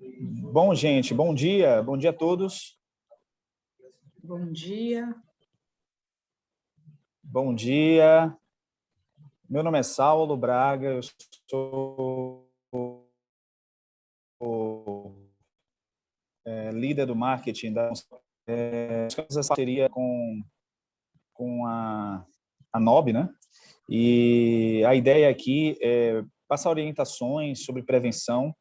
Bom, gente, bom dia a todos. Bom dia. Bom dia. Meu nome é Saulo Braga, eu sou o líder do marketing da essa parceria com a NOB, né? E a ideia aqui é passar orientações sobre prevenção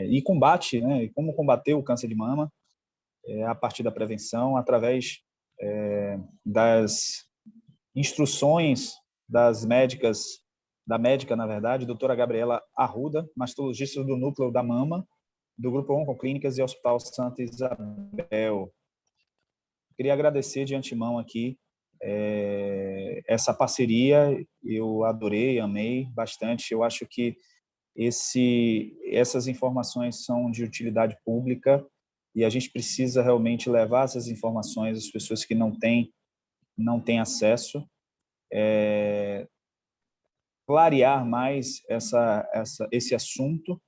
e combate, né? E como combater o câncer de mama a partir da prevenção, através das instruções da médica, na verdade, doutora Gabriela Arruda, mastologista do Núcleo da Mama, do Grupo Oncoclínicas e Hospital Santa Isabel. Queria agradecer de antemão aqui essa parceria, eu adorei, amei bastante. Eu acho que essas informações são de utilidade pública e a gente precisa realmente levar essas informações às pessoas que não têm acesso, clarear mais esse assunto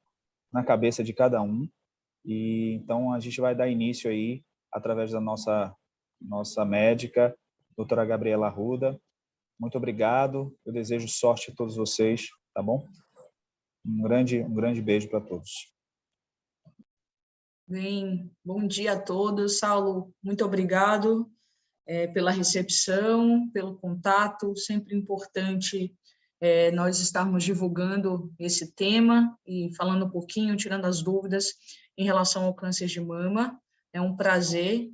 na cabeça de cada um. E então a gente vai dar início aí através da nossa médica, doutora Gabriela Arruda. Muito obrigado, eu desejo sorte a todos vocês, tá bom? Um grande beijo para todos. Bem, bom dia a todos. Saulo, muito obrigado pela recepção, pelo contato. Sempre importante nós estarmos divulgando esse tema e falando um pouquinho, tirando as dúvidas em relação ao câncer de mama. É um prazer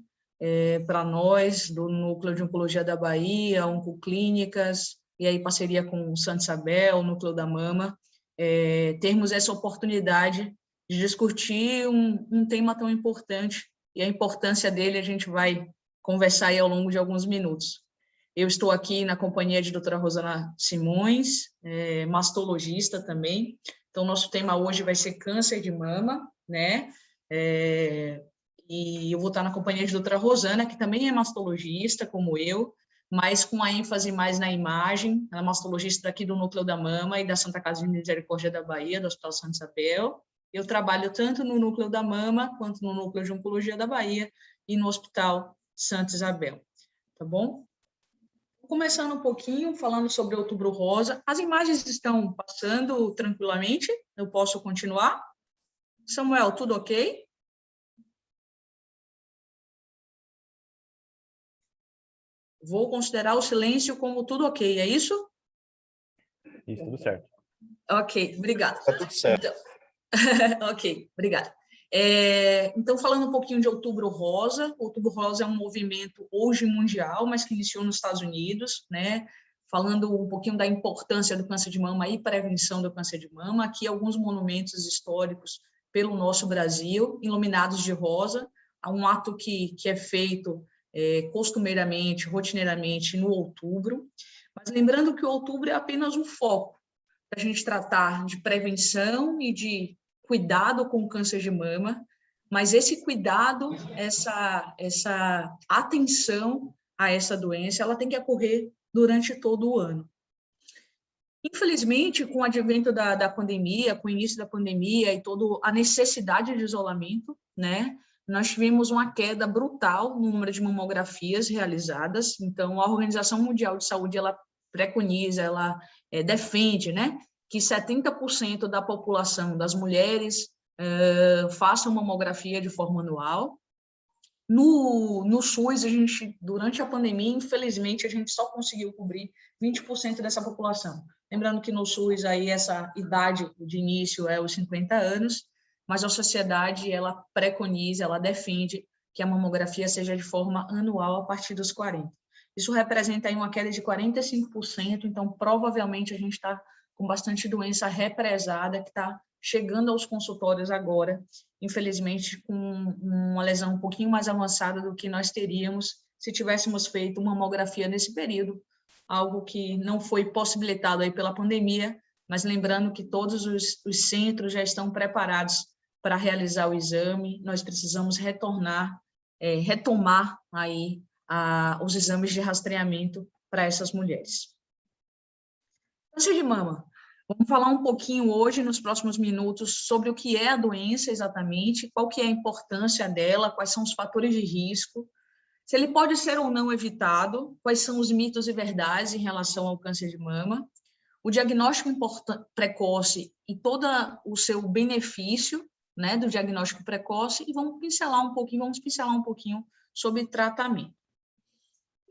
para nós, do Núcleo de Oncologia da Bahia, Oncoclínicas, e aí parceria com o Santa Isabel, o Núcleo da Mama, termos essa oportunidade de discutir um tema tão importante, e a importância dele a gente vai conversar aí ao longo de alguns minutos. Eu estou aqui na companhia de doutora Rosana Simões, mastologista também. Então, nosso tema hoje vai ser câncer de mama, né? E eu vou estar na companhia de doutora Rosana, que também é mastologista, como eu, mas com a ênfase mais na imagem. Ela é mastologista daqui do Núcleo da Mama e da Santa Casa de Misericórdia da Bahia, do Hospital Santa Isabel. Eu trabalho tanto no Núcleo da Mama, quanto no Núcleo de Oncologia da Bahia e no Hospital Santa Isabel, tá bom? Começando um pouquinho, falando sobre Outubro Rosa. As imagens estão passando tranquilamente? Eu posso continuar? Samuel, tudo ok? Vou considerar o silêncio como tudo ok, é isso? Isso, tudo certo. Ok, obrigada. Tá tudo certo. Então, ok, obrigada. Então, falando um pouquinho de Outubro Rosa. Outubro Rosa é um movimento hoje mundial, mas que iniciou nos Estados Unidos, né? Falando um pouquinho da importância do câncer de mama e prevenção do câncer de mama. Aqui alguns monumentos históricos pelo nosso Brasil, iluminados de rosa, um ato que é feito costumeiramente, rotineiramente no outubro. Mas lembrando que o outubro é apenas um foco para a gente tratar de prevenção e de cuidado com o câncer de mama, mas esse cuidado, essa atenção a essa doença, ela tem que ocorrer durante todo o ano. Infelizmente, com o advento da pandemia, com o início da pandemia e toda a necessidade de isolamento, né, nós tivemos uma queda brutal no número de mamografias realizadas. Então, a Organização Mundial de Saúde, ela preconiza, ela defende, né, que 70% da população, das mulheres, façam mamografia de forma anual. No SUS, durante a pandemia, infelizmente, a gente só conseguiu cobrir 20% dessa população. Lembrando que no SUS, aí, essa idade de início é os 50 anos, mas a sociedade, ela preconiza, ela defende que a mamografia seja de forma anual a partir dos 40. Isso representa aí uma queda de 45%, então, provavelmente, a gente está com bastante doença represada que está chegando aos consultórios agora, infelizmente, com uma lesão um pouquinho mais avançada do que nós teríamos se tivéssemos feito uma mamografia nesse período, algo que não foi possibilitado aí pela pandemia, mas lembrando que todos os centros já estão preparados para realizar o exame. Nós precisamos retomar aí os exames de rastreamento para essas mulheres. Câncer de mama. Vamos falar um pouquinho hoje, nos próximos minutos, sobre o que é a doença exatamente, qual que é a importância dela, quais são os fatores de risco, se ele pode ser ou não evitado, quais são os mitos e verdades em relação ao câncer de mama, o diagnóstico precoce e todo o seu benefício, né, do diagnóstico precoce, e vamos pincelar um pouquinho sobre tratamento.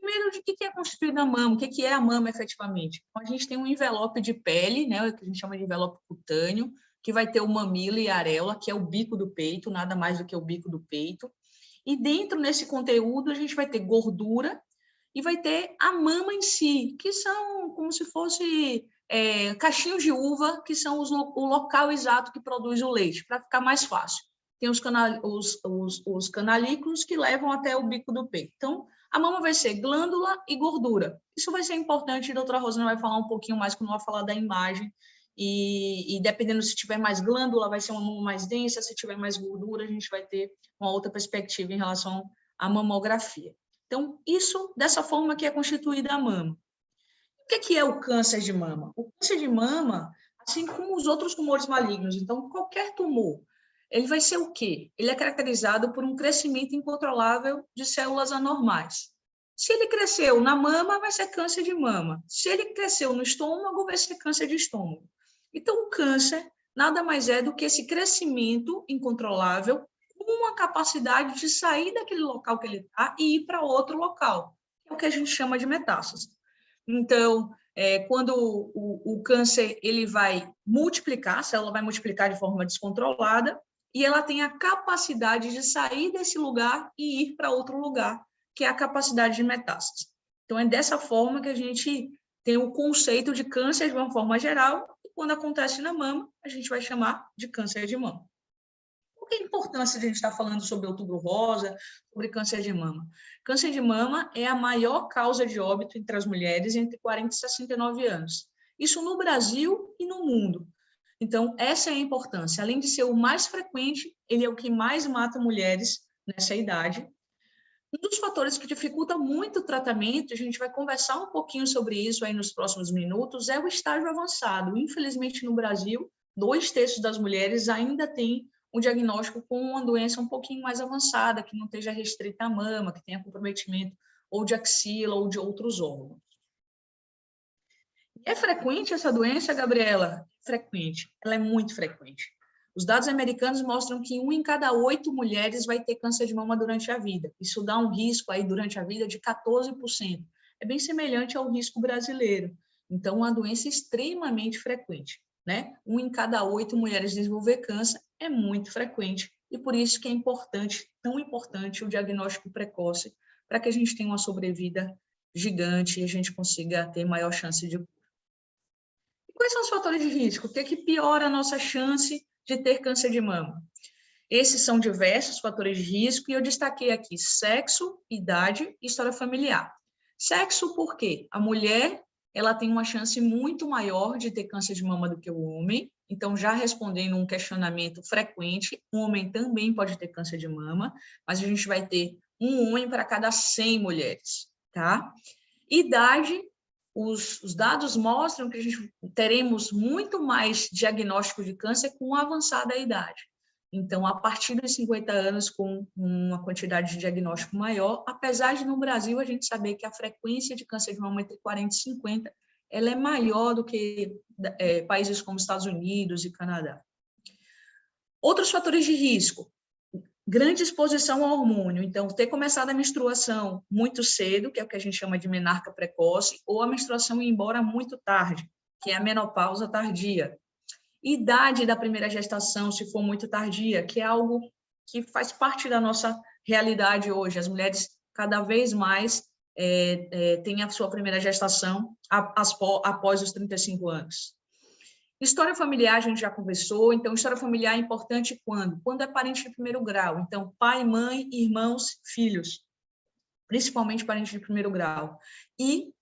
Primeiro, de que é constituída a mama? O que é a mama, efetivamente? Então, a gente tem um envelope de pele, né, que a gente chama de envelope cutâneo, que vai ter o mamilo e a areola, que é o bico do peito, nada mais do que o bico do peito. E dentro desse conteúdo, a gente vai ter gordura e vai ter a mama em si, que são como se fosse caixinhos de uva, que são o local exato que produz o leite, para ficar mais fácil. Tem os canalículos que levam até o bico do peito. Então, a mama vai ser glândula e gordura. Isso vai ser importante, a doutora Rosana vai falar um pouquinho mais quando vai falar da imagem, e dependendo se tiver mais glândula, vai ser uma mama mais densa, se tiver mais gordura, a gente vai ter uma outra perspectiva em relação à mamografia. Então, isso, dessa forma que é constituída a mama. O que é o câncer de mama? O câncer de mama, assim como os outros tumores malignos, então, qualquer tumor, ele vai ser o quê? Ele é caracterizado por um crescimento incontrolável de células anormais. Se ele cresceu na mama, vai ser câncer de mama. Se ele cresceu no estômago, vai ser câncer de estômago. Então, o câncer nada mais é do que esse crescimento incontrolável com a capacidade de sair daquele local que ele está e ir para outro local, que é o que a gente chama de metástase. Então, quando o câncer ele vai multiplicar, a célula vai multiplicar de forma descontrolada, e ela tem a capacidade de sair desse lugar e ir para outro lugar, que é a capacidade de metástase. Então, é dessa forma que a gente tem o conceito de câncer de uma forma geral, e quando acontece na mama, a gente vai chamar de câncer de mama. Qual que é a importância de a gente estar falando sobre outubro rosa, sobre câncer de mama? Câncer de mama é a maior causa de óbito entre as mulheres entre 40 e 69 anos. Isso no Brasil e no mundo. Então, essa é a importância. Além de ser o mais frequente, ele é o que mais mata mulheres nessa idade. Um dos fatores que dificulta muito o tratamento, a gente vai conversar um pouquinho sobre isso aí nos próximos minutos, é o estágio avançado. Infelizmente, no Brasil, 2/3 das mulheres ainda têm um diagnóstico com uma doença um pouquinho mais avançada, que não esteja restrita à mama, que tenha comprometimento ou de axila ou de outros órgãos. É frequente essa doença, Gabriela? Frequente, ela é muito frequente. Os dados americanos mostram que 1 em cada 8 mulheres vai ter câncer de mama durante a vida. Isso dá um risco aí durante a vida de 14%. É bem semelhante ao risco brasileiro. Então, uma doença extremamente frequente, né? 1 em cada 8 mulheres desenvolver câncer é muito frequente e por isso que é importante, tão importante, o diagnóstico precoce para que a gente tenha uma sobrevida gigante e a gente consiga ter maior chance de cura. Quais são os fatores de risco? O que piora a nossa chance de ter câncer de mama? Esses são diversos fatores de risco e eu destaquei aqui sexo, idade e história familiar. Sexo por quê? A mulher ela tem uma chance muito maior de ter câncer de mama do que o homem. Então, já respondendo um questionamento frequente, o homem também pode ter câncer de mama, mas a gente vai ter um homem para cada 100 mulheres, tá? Idade, os dados mostram que a gente teremos muito mais diagnóstico de câncer com a avançada idade. Então, a partir dos 50 anos, com uma quantidade de diagnóstico maior, apesar de no Brasil a gente saber que a frequência de câncer de mama entre 40 e 50, ela é maior do que países como Estados Unidos e Canadá. Outros fatores de risco. Grande exposição ao hormônio, então, ter começado a menstruação muito cedo, que é o que a gente chama de menarca precoce, ou a menstruação ir embora muito tarde, que é a menopausa tardia. Idade da primeira gestação, se for muito tardia, que é algo que faz parte da nossa realidade hoje. As mulheres, cada vez mais, têm a sua primeira gestação após os 35 anos. História familiar, a gente já conversou, então, história familiar é importante quando? Quando é parente de primeiro grau, então, pai, mãe, irmãos, filhos, principalmente parente de primeiro grau. E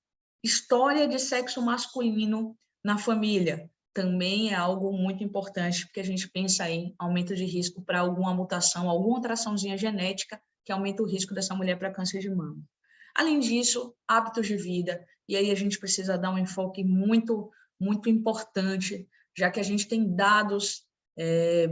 história de sexo masculino na família, também é algo muito importante, porque a gente pensa em aumento de risco para alguma mutação, alguma alteraçãozinha genética, que aumenta o risco dessa mulher para câncer de mama. Além disso, hábitos de vida, e aí a gente precisa dar um enfoque muito muito importante, já que a gente tem dados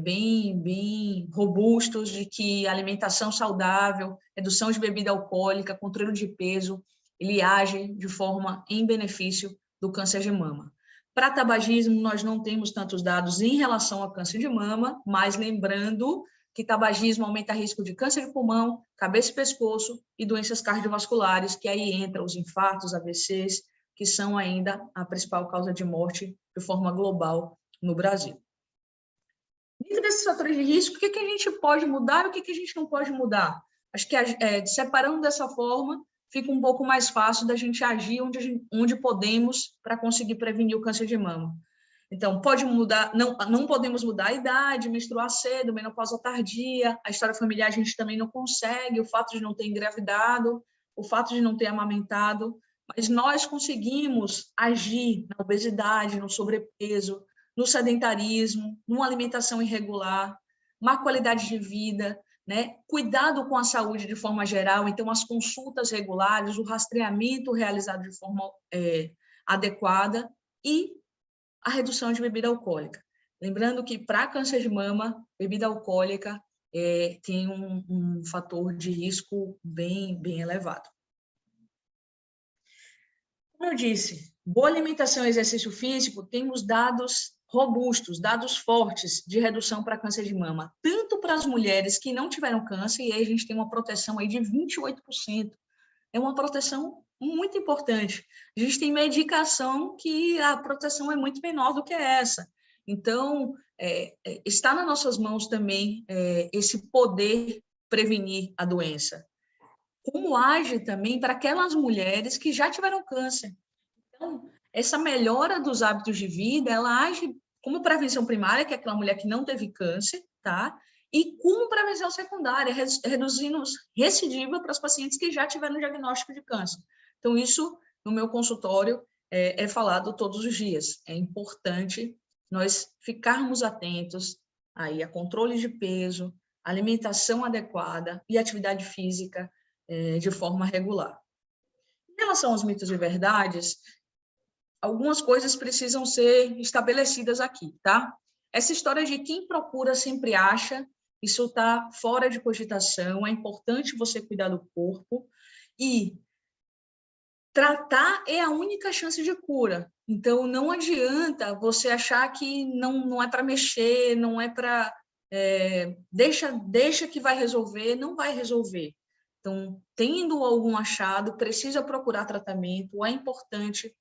bem robustos de que alimentação saudável, redução de bebida alcoólica, controle de peso, ele age de forma em benefício do câncer de mama. Para tabagismo, nós não temos tantos dados em relação ao câncer de mama, mas lembrando que tabagismo aumenta o risco de câncer de pulmão, cabeça e pescoço e doenças cardiovasculares, que aí entram os infartos, AVCs, que são ainda a principal causa de morte de forma global no Brasil. Dentro desses fatores de risco, o que a gente pode mudar e o que a gente não pode mudar? Acho que separando dessa forma, fica um pouco mais fácil da gente agir onde podemos para conseguir prevenir o câncer de mama. Então, pode mudar, não podemos mudar a idade, menstruar cedo, menopausa tardia, a história familiar a gente também não consegue, o fato de não ter engravidado, o fato de não ter amamentado, mas nós conseguimos agir na obesidade, no sobrepeso, no sedentarismo, numa alimentação irregular, má qualidade de vida, né? Cuidado com a saúde de forma geral, então as consultas regulares, o rastreamento realizado de forma adequada e a redução de bebida alcoólica. Lembrando que para câncer de mama, bebida alcoólica tem um fator de risco bem elevado. Como eu disse, boa alimentação e exercício físico, temos dados robustos, dados fortes de redução para câncer de mama, tanto para as mulheres que não tiveram câncer, e aí a gente tem uma proteção aí de 28%. É uma proteção muito importante. A gente tem medicação que a proteção é muito menor do que essa. Então, está nas nossas mãos também esse poder prevenir a doença. Como age também para aquelas mulheres que já tiveram câncer. Então, essa melhora dos hábitos de vida, ela age como prevenção primária, que é aquela mulher que não teve câncer, tá? E como prevenção secundária, reduzindo recidiva para os pacientes que já tiveram diagnóstico de câncer. Então, isso, no meu consultório, é falado todos os dias. É importante nós ficarmos atentos aí a controle de peso, alimentação adequada e atividade física de forma regular. Em relação aos mitos e verdades, algumas coisas precisam ser estabelecidas aqui, tá? Essa história de quem procura sempre acha, isso está fora de cogitação, é importante você cuidar do corpo e tratar é a única chance de cura. Então, não adianta você achar que não é para mexer, não é para... deixa que vai resolver, não vai resolver. Então, tendo algum achado, precisa procurar tratamento, é importante.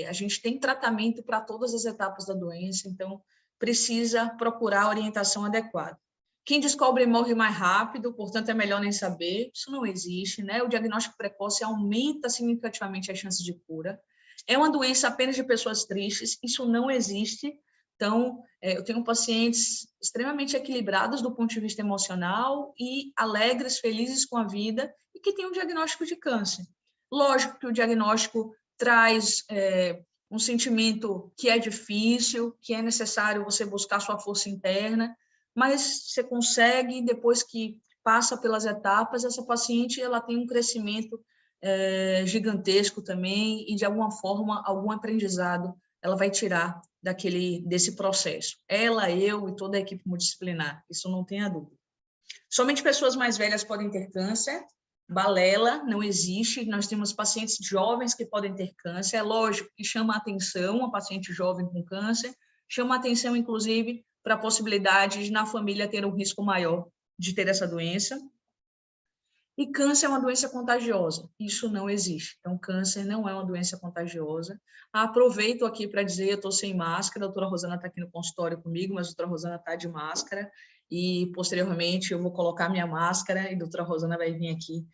A gente tem tratamento para todas as etapas da doença, então precisa procurar a orientação adequada. Quem descobre morre mais rápido, portanto é melhor nem saber, isso não existe, né? O diagnóstico precoce aumenta significativamente as chances de cura. É uma doença apenas de pessoas tristes, isso não existe. Então, eu tenho pacientes extremamente equilibrados do ponto de vista emocional e alegres, felizes com a vida e que têm um diagnóstico de câncer. Lógico que o diagnóstico traz um sentimento que é difícil, que é necessário você buscar sua força interna, mas você consegue, depois que passa pelas etapas, essa paciente ela tem um crescimento gigantesco também e, de alguma forma, algum aprendizado ela vai tirar desse processo. Ela, eu e toda a equipe multidisciplinar, isso não tenha dúvida. Somente pessoas mais velhas podem ter câncer, balela não existe, nós temos pacientes jovens que podem ter câncer, é lógico que chama a atenção uma paciente jovem com câncer, chama a atenção, inclusive, para a possibilidade de, na família, ter um risco maior de ter essa doença. E câncer é uma doença contagiosa, isso não existe. Então, câncer não é uma doença contagiosa. Aproveito aqui para dizer, eu estou sem máscara, a doutora Rosana está aqui no consultório comigo, mas a doutora Rosana está de máscara, e posteriormente eu vou colocar minha máscara e a doutora Rosana vai vir aqui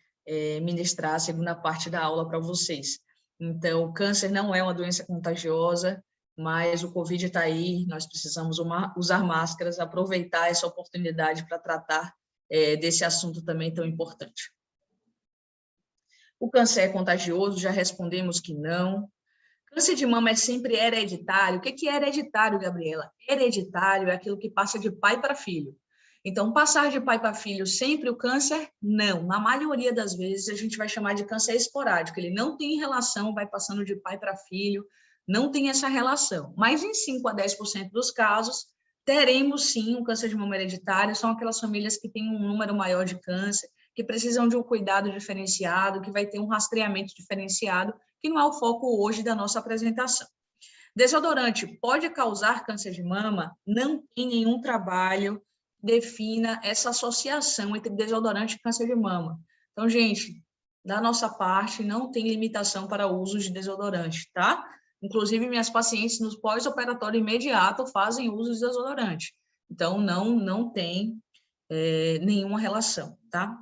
ministrar a segunda parte da aula para vocês. Então, o câncer não é uma doença contagiosa, mas o Covid está aí, nós precisamos usar máscaras, aproveitar essa oportunidade para tratar desse assunto também tão importante. O câncer é contagioso, já respondemos que não. Câncer de mama é sempre hereditário. O que é hereditário, Gabriela? Hereditário é aquilo que passa de pai para filho. Então, passar de pai para filho sempre o câncer? Não. Na maioria das vezes, a gente vai chamar de câncer esporádico. Ele não tem relação, vai passando de pai para filho, não tem essa relação. Mas em 5 a 10% dos casos, teremos sim um câncer de mama hereditário, são aquelas famílias que têm um número maior de câncer, que precisam de um cuidado diferenciado, que vai ter um rastreamento diferenciado, que não é o foco hoje da nossa apresentação. Desodorante pode causar câncer de mama? Não tem nenhum trabalho que defina essa associação entre desodorante e câncer de mama. Então, gente, da nossa parte, não tem limitação para o uso de desodorante, tá? Inclusive, minhas pacientes no pós-operatório imediato fazem uso de desodorante. Então, não tem nenhuma relação, tá?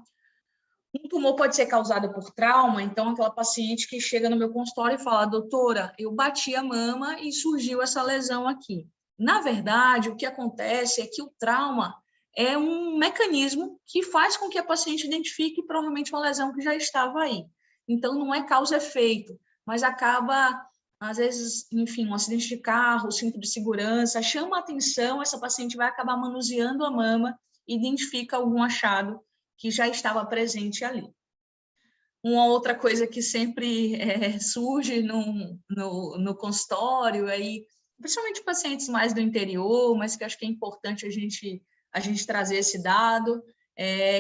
Um tumor pode ser causado por trauma, então aquela paciente que chega no meu consultório e fala, doutora, eu bati a mama e surgiu essa lesão aqui. Na verdade, o que acontece é que o trauma é um mecanismo que faz com que a paciente identifique provavelmente uma lesão que já estava aí. Então, não é causa-efeito, mas acaba, às vezes, enfim, um acidente de carro, cinto de segurança, chama a atenção, essa paciente vai acabar manuseando a mama e identifica algum achado que já estava presente ali. Uma outra coisa que sempre surge no consultório, aí, principalmente pacientes mais do interior, mas que acho que é importante a gente trazer esse dado,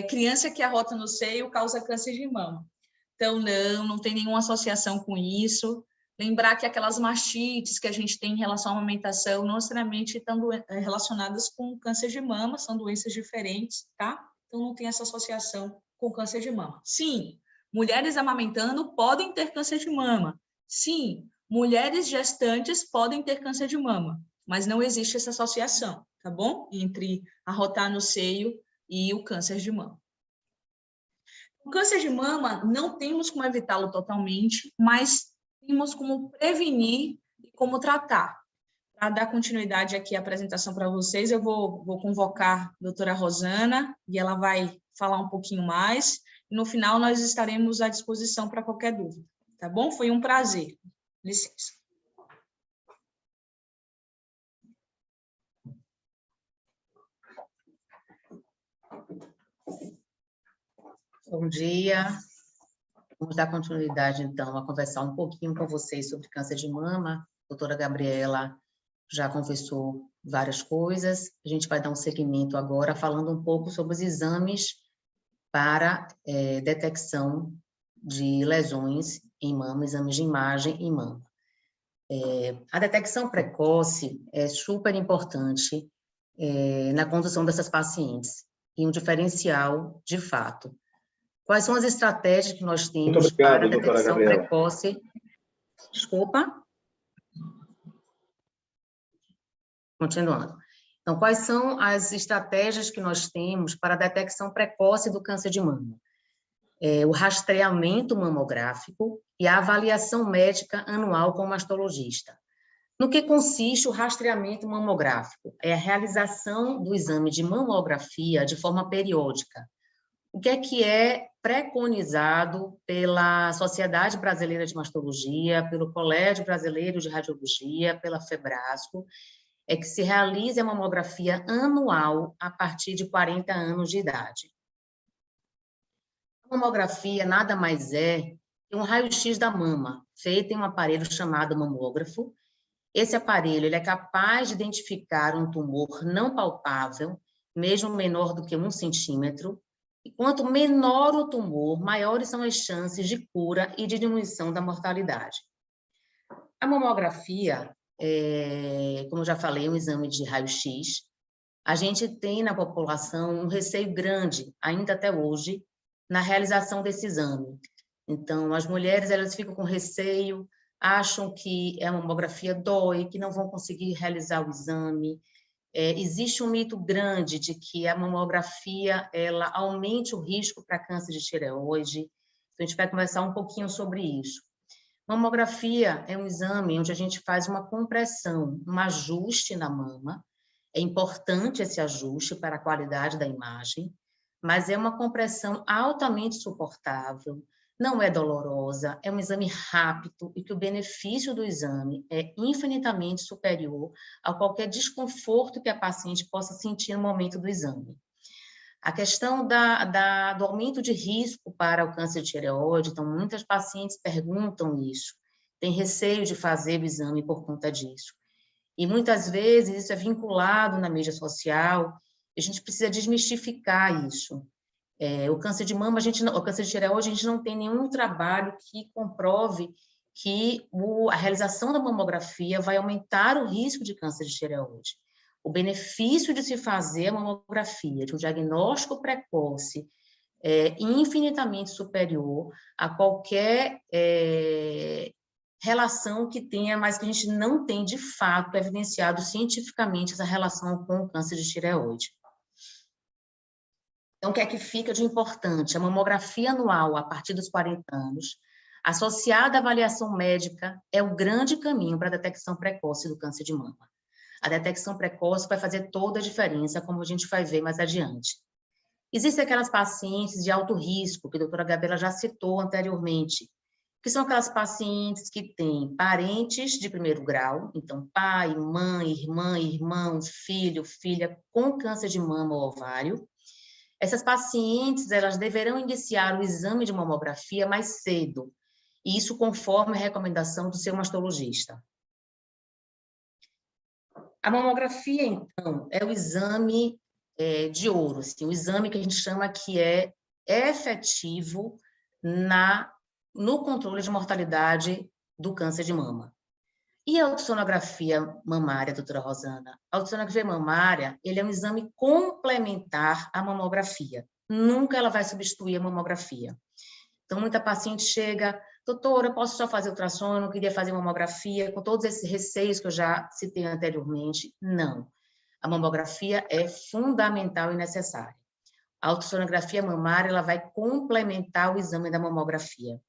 criança que arrota no seio causa câncer de mama. Então, não tem nenhuma associação com isso. Lembrar que aquelas mastites que a gente tem em relação à amamentação não necessariamente estão relacionadas com câncer de mama, são doenças diferentes, tá? Então, não tem essa associação com câncer de mama. Sim, mulheres amamentando podem ter câncer de mama. Sim, mulheres gestantes podem ter câncer de mama, mas não existe essa associação, tá bom? Entre arrotar no seio e o câncer de mama. O câncer de mama, não temos como evitá-lo totalmente, mas temos como prevenir e como tratar. Para dar continuidade aqui à apresentação para vocês, eu vou convocar a doutora Rosana e ela vai falar um pouquinho mais. E no final, nós estaremos à disposição para qualquer dúvida. Tá bom? Foi um prazer. Licença. Bom dia. Vamos dar continuidade, então, a conversar um pouquinho com vocês sobre câncer de mama. A doutora Gabriela já conversou várias coisas. A gente vai dar um segmento agora falando um pouco sobre os exames para detecção de lesões em mama, exames de imagem em mama. A detecção precoce é super importante na condução dessas pacientes e um diferencial de fato. Quais são as estratégias que nós temos para a detecção precoce? Desculpa. Continuando. Então, quais são as estratégias que nós temos para a detecção precoce do câncer de mama? O rastreamento mamográfico e a avaliação médica anual com o mastologista. No que consiste o rastreamento mamográfico? É a realização do exame de mamografia de forma periódica. O que é preconizado pela Sociedade Brasileira de Mastologia, pelo Colégio Brasileiro de Radiologia, pela FEBRASCO, é que se realize a mamografia anual a partir de 40 anos de idade. A mamografia nada mais é que um raio-x da mama, feito em um aparelho chamado mamógrafo. Esse aparelho ele é capaz de identificar um tumor não palpável, mesmo menor do que 1 centímetro, e quanto menor o tumor, maiores são as chances de cura e de diminuição da mortalidade. A mamografia, como eu já falei, é um exame de raio-x. A gente tem na população um receio grande, ainda até hoje, na realização desse exame. Então, as mulheres elas ficam com receio, acham que a mamografia dói, que não vão conseguir realizar o exame. Existe um mito grande de que a mamografia ela aumente o risco para câncer de tireoide. Então, a gente vai conversar um pouquinho sobre isso. Mamografia é um exame onde a gente faz uma compressão, um ajuste na mama. É importante esse ajuste para a qualidade da imagem, mas é uma compressão altamente suportável, não é dolorosa, é um exame rápido e que o benefício do exame é infinitamente superior a qualquer desconforto que a paciente possa sentir no momento do exame. A questão do aumento de risco para o câncer de tireoide, então muitas pacientes perguntam isso. tem receio de fazer o exame por conta disso. E muitas vezes isso é vinculado na mídia social, e a gente precisa desmistificar isso. O câncer de mama, o câncer de tireoide, a gente não tem nenhum trabalho que comprove que a realização da mamografia vai aumentar o risco de câncer de tireoide. O benefício de se fazer a mamografia, de um diagnóstico precoce, é infinitamente superior a qualquer relação que tenha, mas que a gente não tem, de fato, evidenciado cientificamente essa relação com o câncer de tireoide. Então, o que é que fica de importante? A mamografia anual, a partir dos 40 anos, associada à avaliação médica, é o grande caminho para a detecção precoce do câncer de mama. A detecção precoce vai fazer toda a diferença, como a gente vai ver mais adiante. Existem aquelas pacientes de alto risco, que a doutora Gabriela já citou anteriormente, que são aquelas pacientes que têm parentes de primeiro grau, então pai, mãe, irmã, irmão, filho, filha com câncer de mama ou ovário. Essas pacientes, elas deverão iniciar o exame de mamografia mais cedo, e isso conforme a recomendação do seu mastologista. A mamografia, então, é o exame de ouro, assim, o exame que a gente chama que é efetivo no controle de mortalidade do câncer de mama. E a ultrassonografia mamária, doutora Rosana? A ultrassonografia mamária, ele é um exame complementar à mamografia. Nunca ela vai substituir a mamografia. Então, muita paciente chega, doutora, eu posso só fazer ultrassom, eu não queria fazer mamografia, com todos esses receios que eu já citei anteriormente. Não. A mamografia é fundamental e necessária. A ultrassonografia mamária, ela vai complementar o exame da mamografia.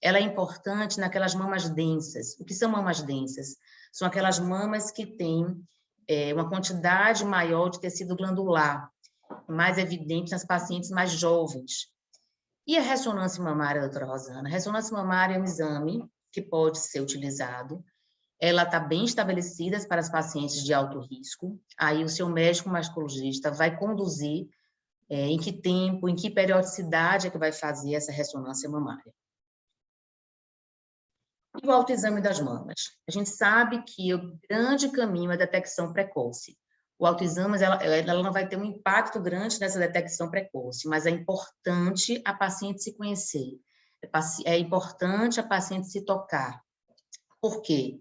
Ela é importante naquelas mamas densas. O que são mamas densas? São aquelas mamas que têm uma quantidade maior de tecido glandular, mais evidente nas pacientes mais jovens. E a ressonância mamária, doutora Rosana? A ressonância mamária é um exame que pode ser utilizado. Ela está bem estabelecida para as pacientes de alto risco. Aí o seu médico mastologista vai conduzir em que tempo, em que periodicidade é que vai fazer essa ressonância mamária. E o autoexame das mamas? A gente sabe que o grande caminho é a detecção precoce. O autoexame, ela não vai ter um impacto grande nessa detecção precoce, mas é importante a paciente se conhecer, é importante a paciente se tocar. Por quê?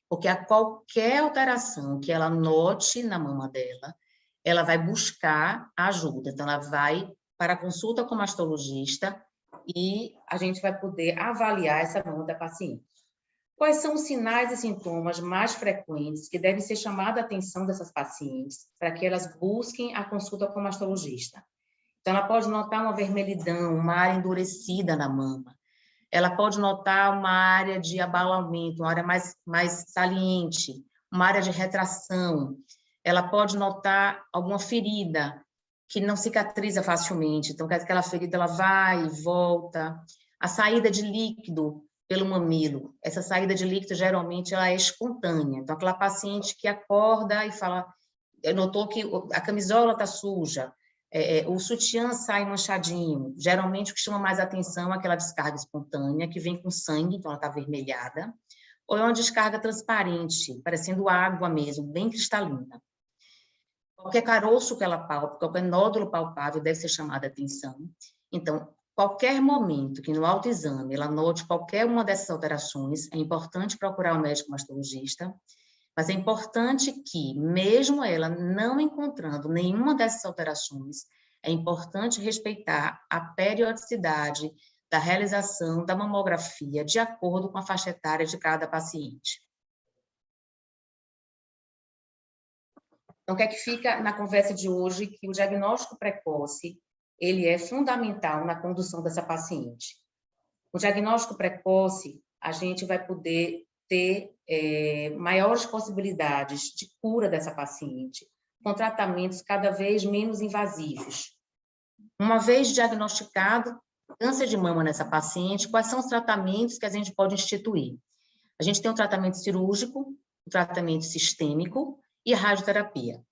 Porque a qualquer alteração que ela note na mama dela, ela vai buscar ajuda. Então, ela vai para a consulta com o mastologista e a gente vai poder avaliar essa mama da paciente. Quais são os sinais e sintomas mais frequentes que devem ser chamados a atenção dessas pacientes para que elas busquem a consulta com o mastologista? Então, ela pode notar uma vermelhidão, uma área endurecida na mama. Ela pode notar uma área de abalamento, uma área mais saliente, uma área de retração. Ela pode notar alguma ferida que não cicatriza facilmente. Então, aquela ferida ela vai e volta. A saída de líquido pelo mamilo. Essa saída de líquido, geralmente, ela é espontânea. Então, aquela paciente que acorda e fala, notou que a camisola está suja, o sutiã sai manchadinho. Geralmente, o que chama mais atenção é aquela descarga espontânea, que vem com sangue, então ela está avermelhada, ou é uma descarga transparente, parecendo água mesmo, bem cristalina. Qualquer caroço que ela palpe, qualquer nódulo palpável deve ser chamado a atenção. Então, qualquer momento que no autoexame ela note qualquer uma dessas alterações, é importante procurar o médico mastologista, mas é importante que, mesmo ela não encontrando nenhuma dessas alterações, é importante respeitar a periodicidade da realização da mamografia de acordo com a faixa etária de cada paciente. Então, o que é que fica na conversa de hoje? Que o diagnóstico precoce ele é fundamental na condução dessa paciente. O diagnóstico precoce, a gente vai poder ter maiores possibilidades de cura dessa paciente, com tratamentos cada vez menos invasivos. Uma vez diagnosticado câncer de mama nessa paciente, quais são os tratamentos que a gente pode instituir? A gente tem um tratamento cirúrgico, um tratamento sistêmico e a radioterapia.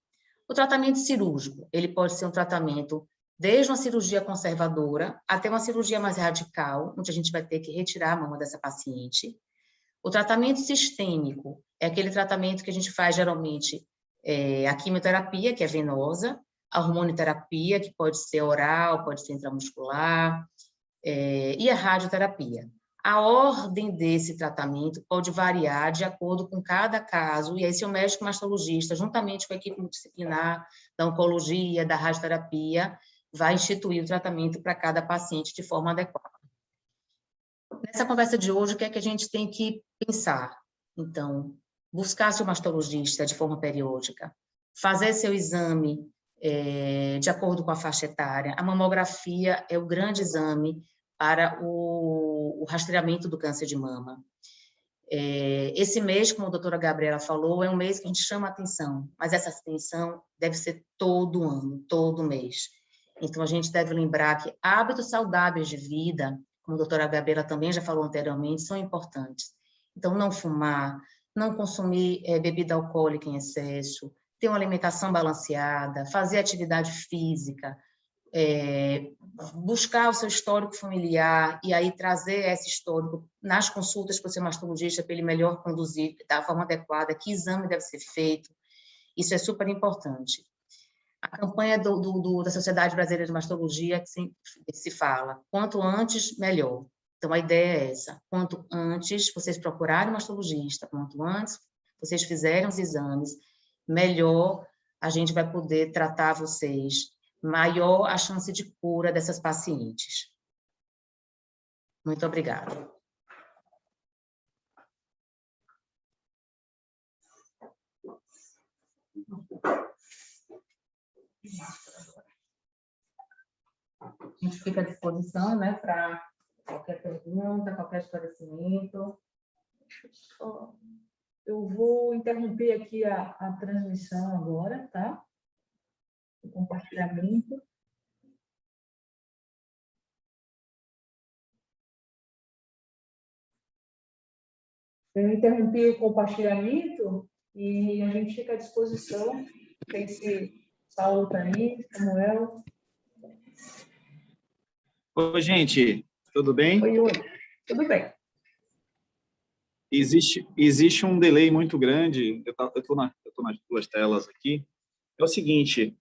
O tratamento cirúrgico, ele pode ser um tratamento desde uma cirurgia conservadora até uma cirurgia mais radical, onde a gente vai ter que retirar a mama dessa paciente. O tratamento sistêmico é aquele tratamento que a gente faz, geralmente, a quimioterapia, que é venosa, a hormonioterapia, que pode ser oral, pode ser intramuscular, e a radioterapia. A ordem desse tratamento pode variar de acordo com cada caso, e aí seu médico mastologista, juntamente com a equipe multidisciplinar da oncologia, da radioterapia, vai instituir o tratamento para cada paciente de forma adequada. Nessa conversa de hoje, o que é que a gente tem que pensar? Então, buscar seu mastologista de forma periódica, fazer seu exame de acordo com a faixa etária. A mamografia é o grande exame para o rastreamento do câncer de mama. Esse mês, como a doutora Gabriela falou, é um mês que a gente chama a atenção, mas essa atenção deve ser todo ano, todo mês. Então, a gente deve lembrar que hábitos saudáveis de vida, como a doutora Gabriela também já falou anteriormente, são importantes. Então, não fumar, não consumir bebida alcoólica em excesso, ter uma alimentação balanceada, fazer atividade física, buscar o seu histórico familiar e aí trazer esse histórico nas consultas para o seu mastologista para ele melhor conduzir da forma adequada, que exame deve ser feito. Isso é super importante. A campanha da Sociedade Brasileira de Mastologia que se fala, quanto antes, melhor. Então, a ideia é essa, quanto antes vocês procurarem um mastologista, quanto antes vocês fizerem os exames, melhor a gente vai poder tratar vocês, maior a chance de cura dessas pacientes. Muito obrigada. A gente fica à disposição, né, para qualquer pergunta, qualquer esclarecimento. Eu vou interromper aqui a transmissão agora, tá? O compartilhamento. Eu interrompi o compartilhamento e a gente fica à disposição. Não sei se Saulo está aí, Samuel. Oi, gente, tudo bem? Oi, tudo bem. Existe um delay muito grande, eu estou nas duas telas aqui. É o seguinte,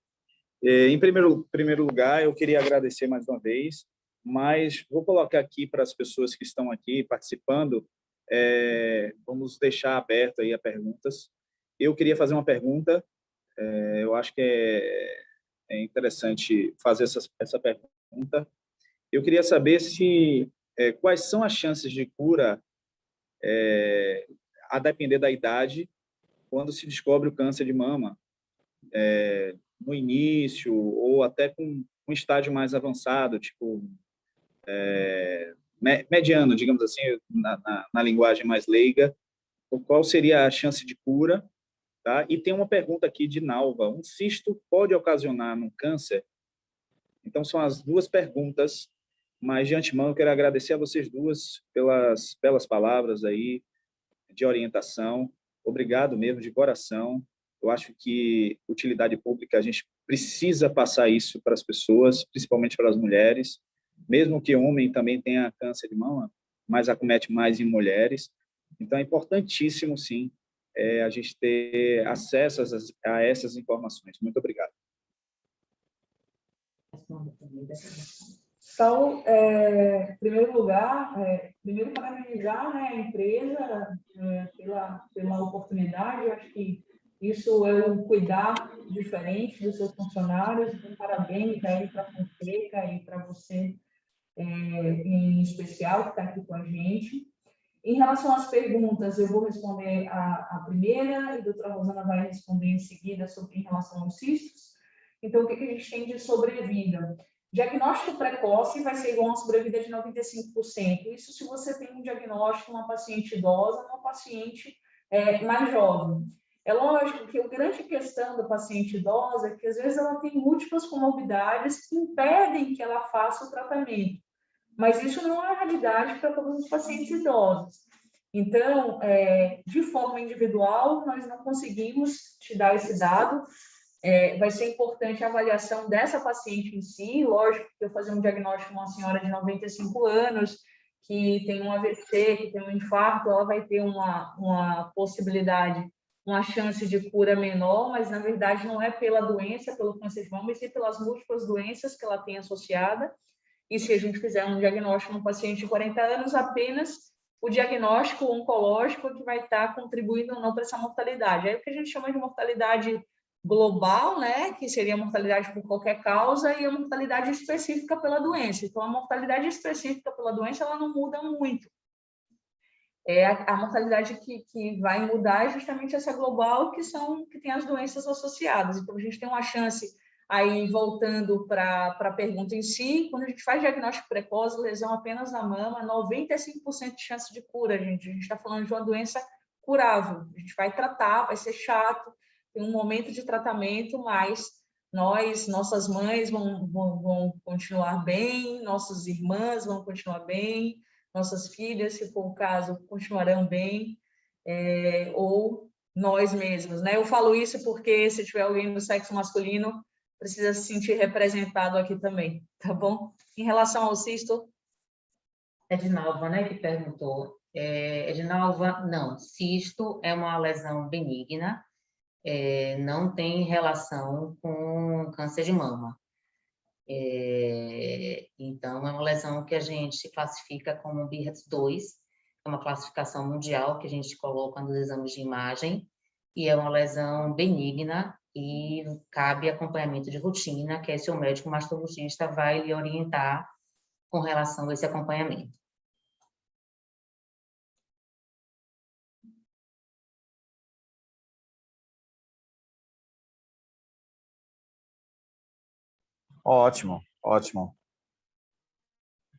em primeiro lugar, eu queria agradecer mais uma vez, mas vou colocar aqui para as pessoas que estão aqui participando, vamos deixar aberto aí a perguntas. Eu queria fazer uma pergunta, eu acho que é interessante fazer essa pergunta. Eu queria saber quais são as chances de cura, a depender da idade, quando se descobre o câncer de mama, no início ou até com um estágio mais avançado, tipo mediano, digamos assim, na linguagem mais leiga, qual seria a chance de cura? Tá? E tem uma pergunta aqui de Nalva: um cisto pode ocasionar um câncer? Então, são as duas perguntas, mas de antemão eu quero agradecer a vocês duas pelas palavras aí de orientação. Obrigado mesmo, de coração. Eu acho que utilidade pública, a gente precisa passar isso para as pessoas, principalmente para as mulheres, mesmo que homem também tenha câncer de mama, mas acomete mais em mulheres. Então, é importantíssimo, sim, a gente ter acesso a essas informações. Muito obrigado. Então, em primeiro lugar, primeiro parabenizar, né, a empresa pela oportunidade. Eu acho que isso é um cuidar diferente dos seus funcionários. Então, parabéns aí para a Fonseca e para você em especial que está aqui com a gente. Em relação às perguntas, eu vou responder a primeira e a doutora Rosana vai responder em seguida em relação aos cistos. Então, o que a gente tem de sobrevida? Diagnóstico precoce vai ser igual a uma sobrevida de 95%. Isso se você tem um diagnóstico, uma paciente idosa, uma paciente mais jovem. É lógico que a grande questão da paciente idosa é que, às vezes, ela tem múltiplas comorbidades que impedem que ela faça o tratamento. Mas isso não é uma realidade para todos os pacientes idosos. Então, de forma individual, nós não conseguimos te dar esse dado. Vai ser importante a avaliação dessa paciente em si. Lógico que eu fazer um diagnóstico de uma senhora de 95 anos, que tem um AVC, que tem um infarto, ela vai ter uma possibilidade, uma chance de cura menor, mas, na verdade, não é pela doença, pelo câncer de mama, mas sim pelas múltiplas doenças que ela tem associada. E se a gente fizer um diagnóstico no paciente de 40 anos, apenas o diagnóstico oncológico é que vai estar contribuindo ou não para essa mortalidade. Aí o que a gente chama de mortalidade global, né, que seria a mortalidade por qualquer causa, e a mortalidade específica pela doença. Então, a mortalidade específica pela doença, ela não muda muito. A mortalidade que vai mudar é justamente essa global, que tem as doenças associadas. Então, a gente tem uma chance, aí voltando para a pergunta em si, quando a gente faz diagnóstico precoce, lesão apenas na mama, 95% de chance de cura, gente. A gente está falando de uma doença curável. A gente vai tratar, vai ser chato, tem um momento de tratamento, mas nossas mães vão continuar bem, nossas irmãs vão continuar bem, nossas filhas, se for o caso, continuarão bem, ou nós mesmos, né? Eu falo isso porque se tiver alguém do sexo masculino, precisa se sentir representado aqui também, tá bom? Em relação ao cisto... Edinalva, né, que perguntou. Edinalva, não, cisto é uma lesão benigna, não tem relação com câncer de mama. Então, é uma lesão que a gente classifica como BIRADS 2, é uma classificação mundial que a gente coloca nos exames de imagem, e é uma lesão benigna e cabe acompanhamento de rotina, que é se o médico mastologista vai lhe orientar com relação a esse acompanhamento. Ótimo, ótimo.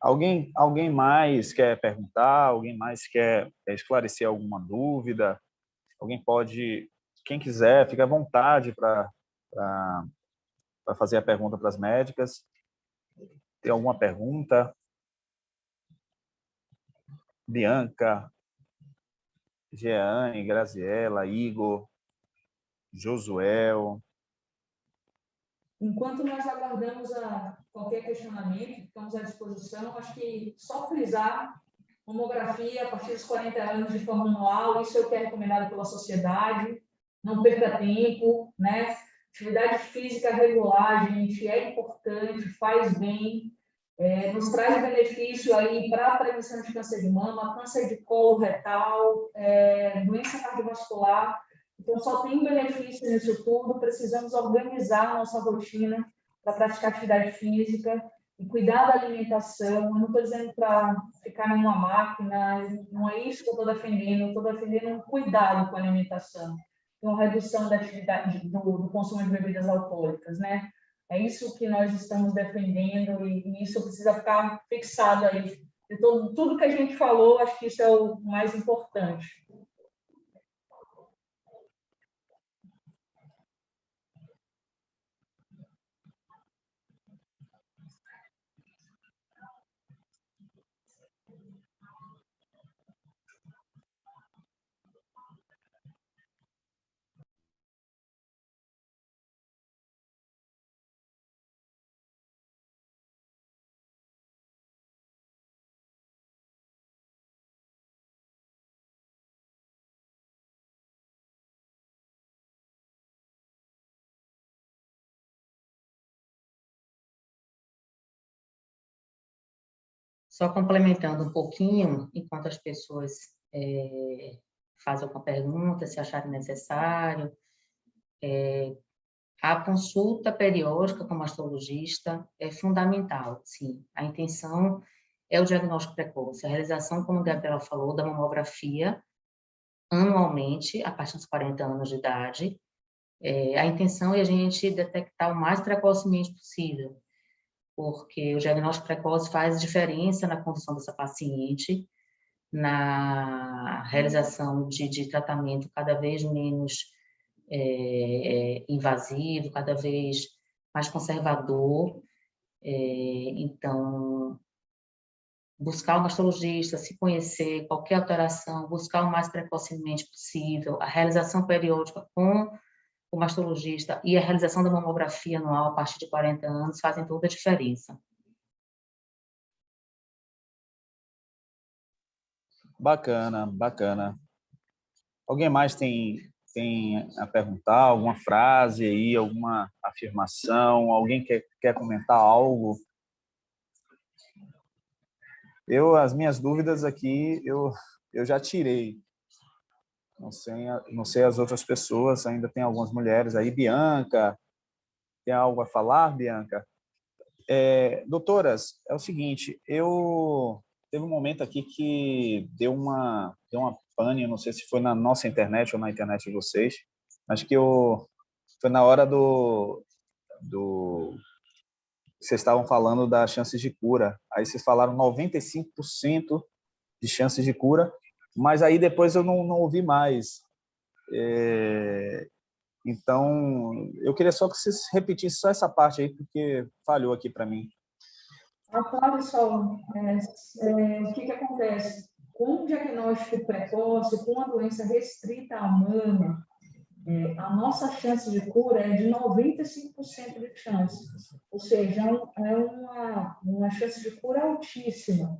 Alguém mais quer perguntar? Alguém mais quer esclarecer alguma dúvida? Alguém pode, quem quiser, fica à vontade para fazer a pergunta para as médicas. Tem alguma pergunta? Bianca, Jeane, Graziela, Igor, Josuel. Enquanto nós aguardamos qualquer questionamento, ficamos à disposição. Acho que só frisar, mamografia a partir dos 40 anos de forma anual, isso é o que é recomendado pela sociedade. Não perca tempo, né? Atividade física regular, gente, é importante, faz bem, nos traz benefício aí para a prevenção de câncer de mama, câncer de colo retal, doença cardiovascular. Então, só tem benefício nisso tudo, precisamos organizar a nossa rotina para praticar atividade física e cuidar da alimentação. Eu não estou dizendo para ficar numa máquina, não é isso que eu estou defendendo, um cuidado com a alimentação, uma redução da atividade do consumo de bebidas alcoólicas, né? É isso que nós estamos defendendo e isso precisa ficar fixado aí. Então, tudo que a gente falou, acho que isso é o mais importante. Só complementando um pouquinho, enquanto as pessoas fazem alguma pergunta, se acharem necessário, a consulta periódica com o mastologista é fundamental, sim. A intenção é o diagnóstico precoce, a realização, como a Gabriela falou, da mamografia anualmente, a partir dos 40 anos de idade. A intenção é a gente detectar o mais precocemente possível, porque o diagnóstico precoce faz diferença na condição dessa paciente, na realização de tratamento cada vez menos invasivo, cada vez mais conservador. Então, buscar o mastologista, se conhecer, qualquer alteração, buscar o mais precocemente possível, a realização periódica com o mastologista e a realização da mamografia anual a partir de 40 anos fazem toda a diferença. Bacana, bacana. Alguém mais tem a perguntar? Alguma frase aí, alguma afirmação? Alguém quer comentar algo? As minhas dúvidas aqui, eu já tirei. Não sei as outras pessoas, ainda tem algumas mulheres aí. Bianca, tem algo a falar, Bianca? Doutoras, é o seguinte, teve um momento aqui que deu uma pane, não sei se foi na nossa internet ou na internet de vocês, mas foi na hora do vocês estavam falando das chances de cura. Aí vocês falaram 95% de chances de cura, mas aí depois eu não ouvi mais. Então, eu queria só que vocês repetissem só essa parte aí, porque falhou aqui para mim. Olha só, o que acontece? Com o diagnóstico precoce, com a doença restrita à mama, a nossa chance de cura é de 95% de chance. Ou seja, é uma chance de cura altíssima.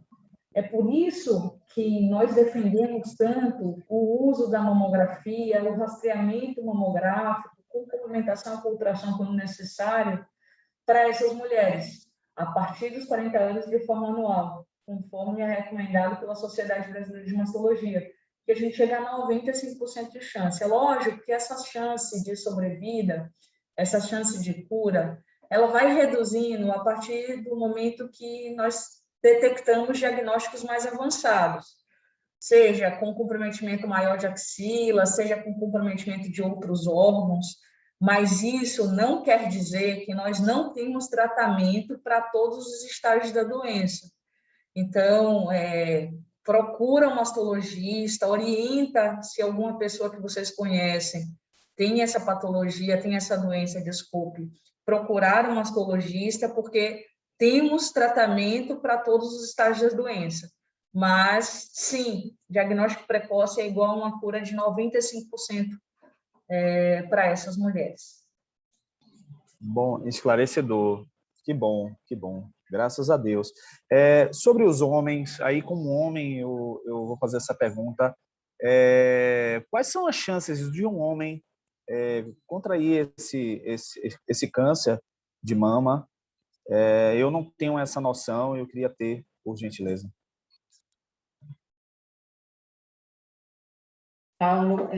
É por isso que nós defendemos tanto o uso da mamografia, o rastreamento mamográfico, com complementação com ultrassom quando necessário, para essas mulheres, a partir dos 40 anos de forma anual, conforme é recomendado pela Sociedade Brasileira de Mastologia, que a gente chega a 95% de chance. É lógico que essa chance de sobrevida, essa chance de cura, ela vai reduzindo a partir do momento que nós detectamos diagnósticos mais avançados, seja com comprometimento maior de axila, seja com comprometimento de outros órgãos, mas isso não quer dizer que nós não temos tratamento para todos os estágios da doença. Então, procura um mastologista, orienta se alguma pessoa que vocês conhecem tem essa patologia, tem essa doença, desculpe, procurar um mastologista, porque temos tratamento para todos os estágios da doença. Mas, sim, diagnóstico precoce é igual a uma cura de 95% para essas mulheres. Bom, esclarecedor. Que bom, que bom. Graças a Deus. Sobre os homens, aí como homem, eu vou fazer essa pergunta. Quais são as chances de um homem contrair esse câncer de mama? Eu não tenho essa noção, eu queria ter, por gentileza. Paulo,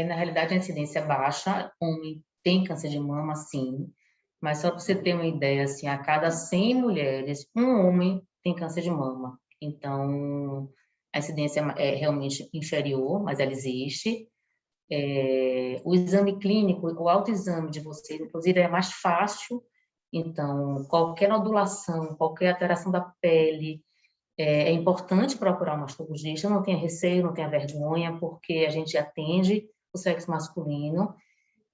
na realidade, a incidência é baixa, homem tem câncer de mama, sim, mas só para você ter uma ideia, assim, a cada 100 mulheres, um homem tem câncer de mama. Então, a incidência é realmente inferior, mas ela existe. O exame clínico, o autoexame de vocês, inclusive, é mais fácil. Então, qualquer nodulação, qualquer alteração da pele, é importante procurar um mastologista, não tenha receio, não tenha vergonha, porque a gente atende o sexo masculino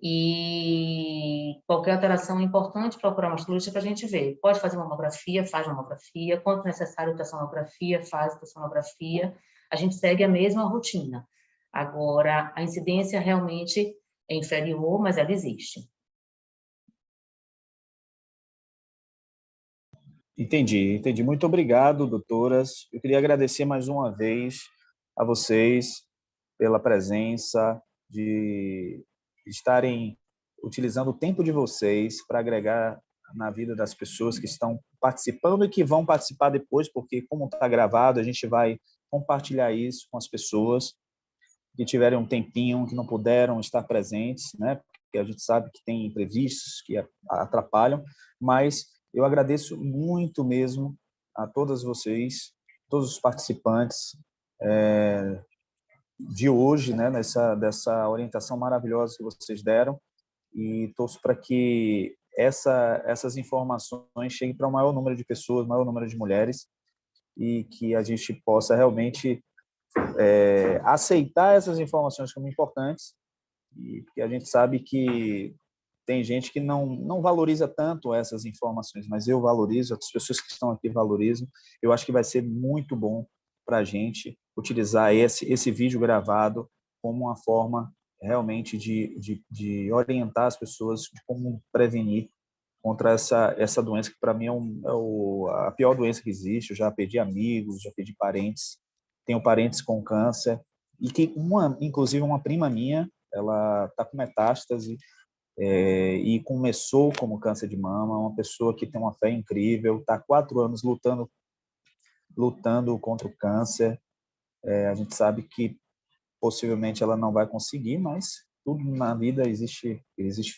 e qualquer alteração é importante procurar um mastologista para a gente ver. Pode fazer mamografia, faz mamografia, quando necessário ultrassonografia, faz ultrassonografia, a gente segue a mesma rotina. Agora, a incidência realmente é inferior, mas ela existe. Entendi. Muito obrigado, doutoras. Eu queria agradecer mais uma vez a vocês pela presença, de estarem utilizando o tempo de vocês para agregar na vida das pessoas que estão participando e que vão participar depois, porque como está gravado, a gente vai compartilhar isso com as pessoas que tiverem um tempinho, que não puderam estar presentes, né? Porque a gente sabe que tem imprevistos que atrapalham, mas eu agradeço muito mesmo a todas vocês, todos os participantes de hoje, né? Dessa orientação maravilhosa que vocês deram, e torço para que essas informações cheguem para o maior número de pessoas, maior número de mulheres, e que a gente possa realmente aceitar essas informações como importantes, e porque a gente sabe que tem gente que não valoriza tanto essas informações, mas eu valorizo, as pessoas que estão aqui valorizam. Eu acho que vai ser muito bom para a gente utilizar esse vídeo gravado como uma forma realmente de orientar as pessoas de como prevenir contra essa doença, que para mim a pior doença que existe. Eu já perdi amigos, já perdi parentes, tenho parentes com câncer, e que inclusive uma prima minha, ela está com metástase e começou como câncer de mama, uma pessoa que tem uma fé incrível, está há 4 anos lutando contra o câncer. A gente sabe que possivelmente ela não vai conseguir, mas tudo na vida existe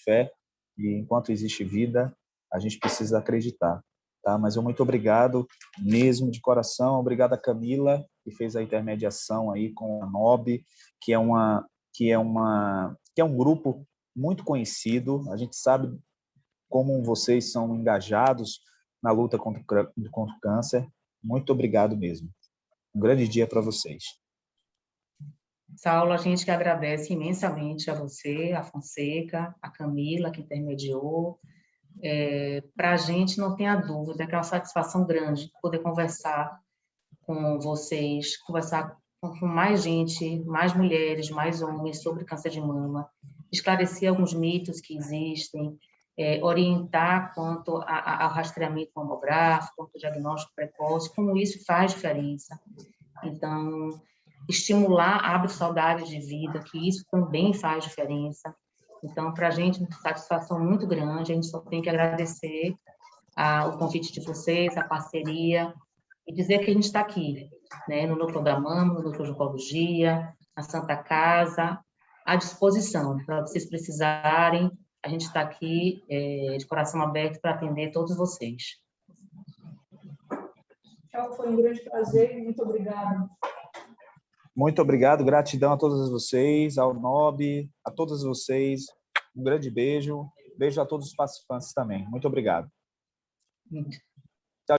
fé, e enquanto existe vida, a gente precisa acreditar, tá? Mas eu muito obrigado mesmo de coração, obrigado a Camila, que fez a intermediação aí com a NOB, que é um grupo muito conhecido. A gente sabe como vocês são engajados na luta contra o câncer. Muito obrigado mesmo. Um grande dia para vocês. Saulo, a gente que agradece imensamente a você, a Fonseca, a Camila, que intermediou. Para a gente, não tenha dúvida, que é uma satisfação grande poder conversar com vocês, conversar com mais gente, mais mulheres, mais homens sobre câncer de mama, esclarecer alguns mitos que existem, orientar quanto ao rastreamento mamográfico, quanto ao diagnóstico precoce, como isso faz diferença. Então, estimular hábitos saudáveis de vida, que isso também faz diferença. Então, para a gente, uma satisfação muito grande, a gente só tem que agradecer o convite de vocês, a parceria, e dizer que a gente está aqui, né, no Núcleo da Mama, no Núcleo de Oncologia, na Santa Casa, à disposição, para vocês precisarem, a gente está aqui de coração aberto para atender todos vocês. Tchau, foi um grande prazer e muito obrigada. Muito obrigado, gratidão a todos vocês, ao NOB, a todos vocês. Um grande beijo. Beijo a todos os participantes também. Muito obrigado.